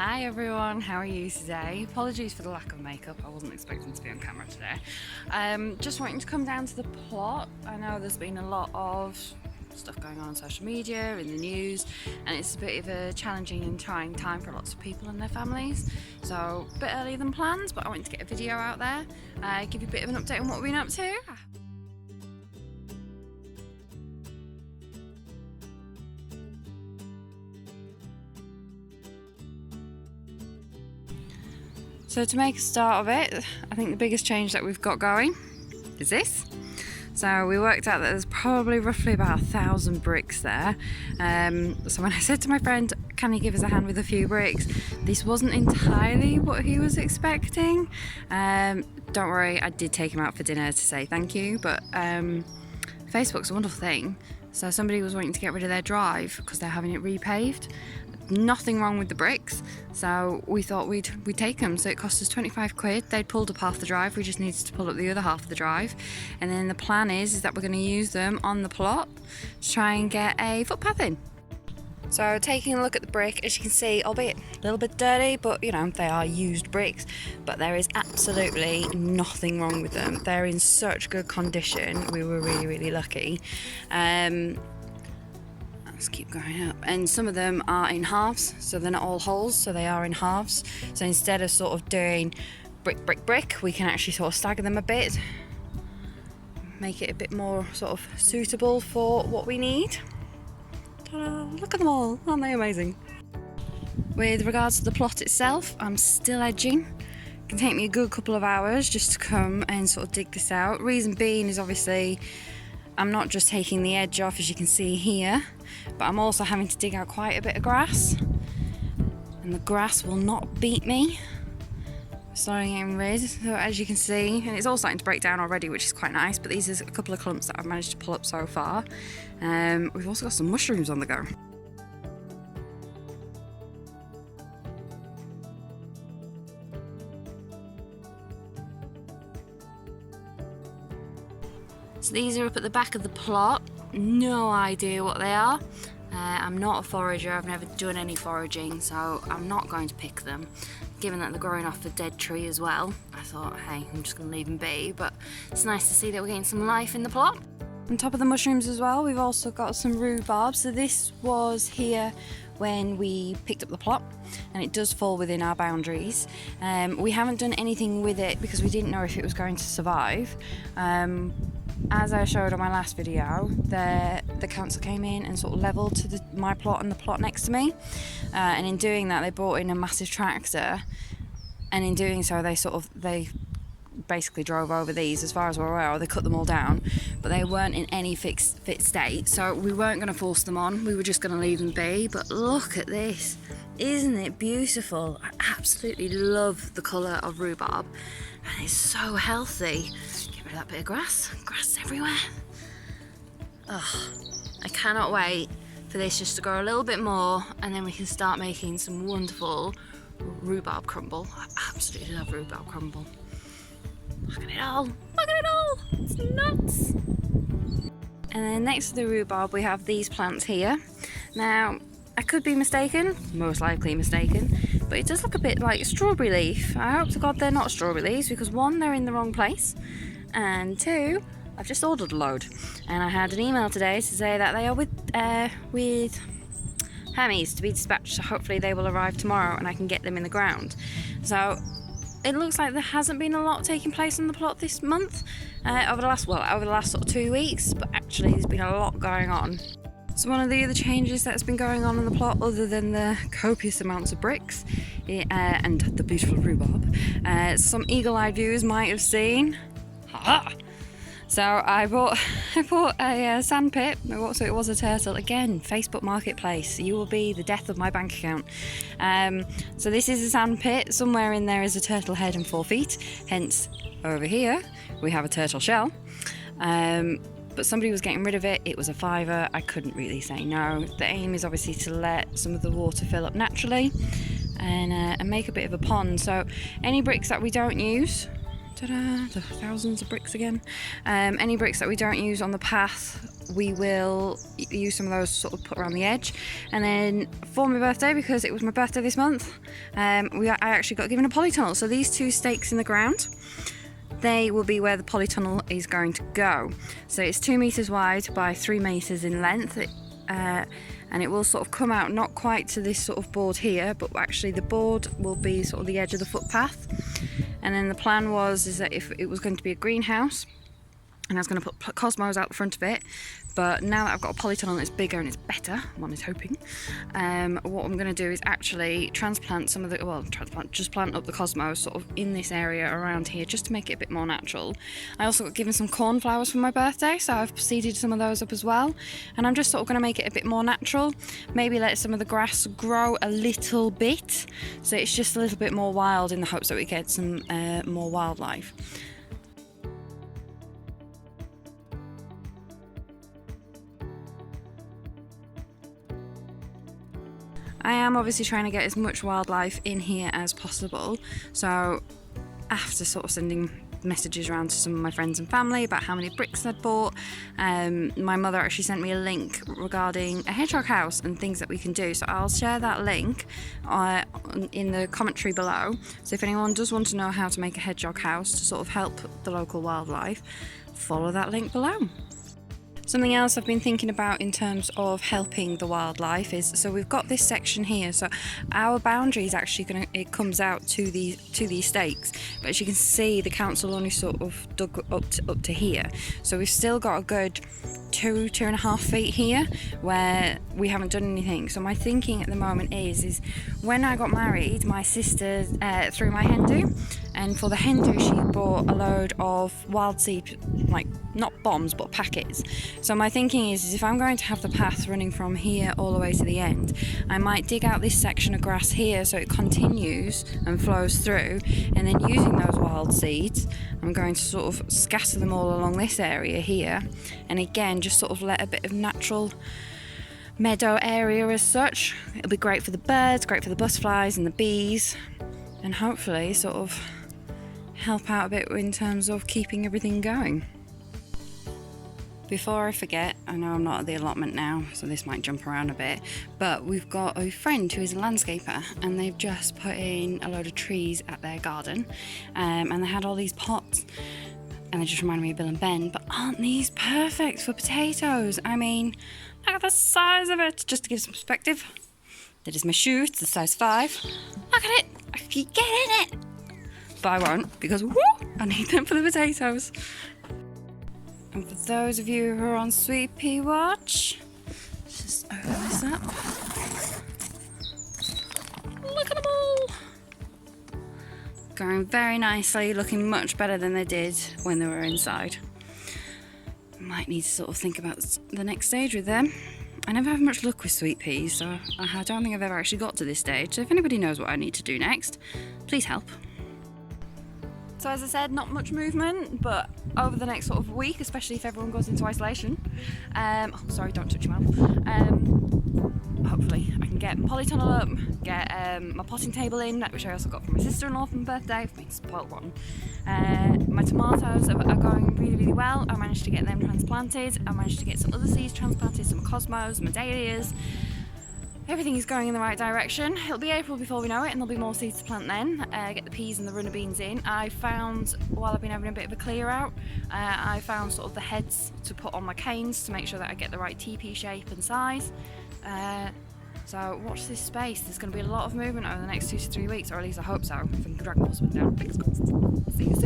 Hi everyone, how are you today? Apologies for the lack of makeup, I wasn't expecting to be on camera today. Just wanting to come down to the plot. I know there's been a lot of stuff going on social media, in the news, and it's a bit of a challenging and trying time for lots of people and their families. So a bit earlier than planned, but I wanted to get a video out there, give you a bit of an update on what we've been up to. So to make a start of it, I think the biggest change that we've got going is this. So we worked out that there's probably roughly about 1,000 bricks there. So when I said to my friend, can he give us a hand with a few bricks? This wasn't entirely what he was expecting. Don't worry, I did take him out for dinner to say thank you, but Facebook's a wonderful thing. So somebody was wanting to get rid of their drive because they're having it repaved. Nothing wrong with the bricks, so we thought we'd take them. So it cost us 25 quid. They'd pulled up half the drive, we just needed to pull up the other half of the drive, and then the plan is that we're going to use them on the plot to try and get a footpath in. So taking a look at the brick, as you can see, albeit a little bit dirty, but you know, they are used bricks, but there is absolutely nothing wrong with them. They're in such good condition. We were really lucky. Let's keep going up, and some of them are in halves, so they're not all holes, so they are in halves. So instead of sort of doing brick, we can actually sort of stagger them a bit, make it a bit more sort of suitable for what we need. Ta-da, look at them all, aren't they amazing? With regards to the plot itself, I'm still edging. It can take me a good couple of hours just to come and sort of dig this out. Reason being is obviously I'm not just taking the edge off, as you can see here, but I'm also having to dig out quite a bit of grass, and the grass will not beat me. Starting getting rid, so as you can see, and it's all starting to break down already, which is quite nice, but these are a couple of clumps that I've managed to pull up so far. We've also got some mushrooms on the go. So these are up at the back of the plot. No idea what they are. I'm not a forager, I've never done any foraging, so I'm not going to pick them. Given that they're growing off a dead tree as well, I thought, hey, I'm just going to leave them be, but it's nice to see that we're getting some life in the plot. On top of the mushrooms as well, we've also got some rhubarb. So this was here when we picked up the plot, and it does fall within our boundaries. We haven't done anything with it because we didn't know if it was going to survive. As I showed on my last video, the council came in and sort of levelled to my plot and the plot next to me, and in doing that they brought in a massive tractor, and in doing so they basically drove over these, as far as we're aware, or they cut them all down, but they weren't in any fit state, so we weren't going to force them on, we were just going to leave them be. But look at this, isn't it beautiful? I absolutely love the colour of rhubarb, and it's so healthy. Get rid of that bit of grass everywhere. I cannot wait for this just to grow a little bit more, and then we can start making some wonderful rhubarb crumble. I absolutely love rhubarb crumble. Look at it all, look at it all, it's nuts. And then next to the rhubarb we have these plants here. Now I could be mistaken, most likely mistaken, but it does look a bit like strawberry leaf. I hope to God they're not strawberry leaves, because one, they're in the wrong place, and two, I've just ordered a load, and I had an email today to say that they are with Hermes to be dispatched, so hopefully they will arrive tomorrow and I can get them in the ground. So it looks like there hasn't been a lot taking place on the plot this month, over the last sort of 2 weeks, but actually there's been a lot going on. So one of the other changes that's been going on the plot, other than the copious amounts of bricks and the beautiful rhubarb, some eagle-eyed viewers might have seen. Ha! So I bought a sandpit. So it was a turtle. Again, Facebook Marketplace. You will be the death of my bank account. So this is a sandpit. Somewhere in there is a turtle head and 4 feet. Hence, over here we have a turtle shell. But somebody was getting rid of it. It was a fiver. I couldn't really say no. The aim is obviously to let some of the water fill up naturally and make a bit of a pond. So any bricks that we don't use, ta-da, the thousands of bricks again. Any bricks that we don't use on the path we will use some of those sort of put around the edge. And then for my birthday, because it was my birthday this month, I actually got given a polytunnel. So these 2 stakes in the ground, they will be where the polytunnel is going to go. So it's 2 meters wide by 3 meters in length. And it will sort of come out not quite to this sort of board here, but actually the board will be sort of the edge of the footpath. And then the plan is that if it was going to be a greenhouse, and I was going to put cosmos out the front of it, but now that I've got a polytunnel that's bigger and it's better, one is hoping, what I'm going to do is actually transplant some of the, just plant up the cosmos sort of in this area around here, just to make it a bit more natural. I also got given some cornflowers for my birthday, so I've seeded some of those up as well, and I'm just sort of going to make it a bit more natural, maybe let some of the grass grow a little bit, so it's just a little bit more wild, in the hopes that we get some more wildlife. I am obviously trying to get as much wildlife in here as possible, so after sort of sending messages around to some of my friends and family about how many bricks I'd bought, my mother actually sent me a link regarding a hedgehog house and things that we can do, so I'll share that link in the commentary below. So if anyone does want to know how to make a hedgehog house to sort of help the local wildlife, follow that link below. Something else I've been thinking about in terms of helping the wildlife is, so we've got this section here, so our boundary is actually it comes out to these stakes, but as you can see, the council only sort of dug up to here, so we've still got a good 2.5 feet here where we haven't done anything. So my thinking at the moment is when I got married, my sister threw my hen do, and for the hen do she bought a load of wild seed, like not bombs but packets. So my thinking is if I'm going to have the path running from here all the way to the end, I might dig out this section of grass here so it continues and flows through, and then using those wild seeds, I'm going to sort of scatter them all along this area here, and again just sort of let a bit of natural meadow area as such. It'll be great for the birds, great for the butterflies and the bees, and hopefully sort of help out a bit in terms of keeping everything going. Before I forget, I know I'm not at the allotment now, so this might jump around a bit, but we've got a friend who is a landscaper, and they've just put in a load of trees at their garden, and they had all these pots, and they just reminded me of Bill and Ben, but aren't these perfect for potatoes? I mean, look at the size of it. Just to give some perspective, that is my shoe, it's the size 5. Look at it, I can get in it, but I won't, because whoo, I need them for the potatoes. And for those of you who are on Sweet Pea Watch, let's just open this up. Look at them all! Going very nicely, looking much better than they did when they were inside. Might need to sort of think about the next stage with them. I never have much luck with sweet peas, so I don't think I've ever actually got to this stage. So if anybody knows what I need to do next, please help. So as I said, not much movement, but over the next sort of week, especially if everyone goes into isolation, sorry, don't touch your mouth, hopefully I can get my polytunnel up, get my potting table in, which I also got from my sister-in-law for my birthday. I've been spoiled rotten. My tomatoes are going really, really well. I managed to get them transplanted. I managed to get some other seeds transplanted, some cosmos, some dahlias. Everything is going in the right direction. It'll be April before we know it, and there'll be more seeds to plant then. Get the peas and the runner beans in. I found, while I've been having a bit of a clear out, I found sort of the heads to put on my canes to make sure that I get the right teepee shape and size. So watch this space. There's going to be a lot of movement over the next 2 to 3 weeks, or at least I hope so. If I can drag my husband down, fingers crossed. See you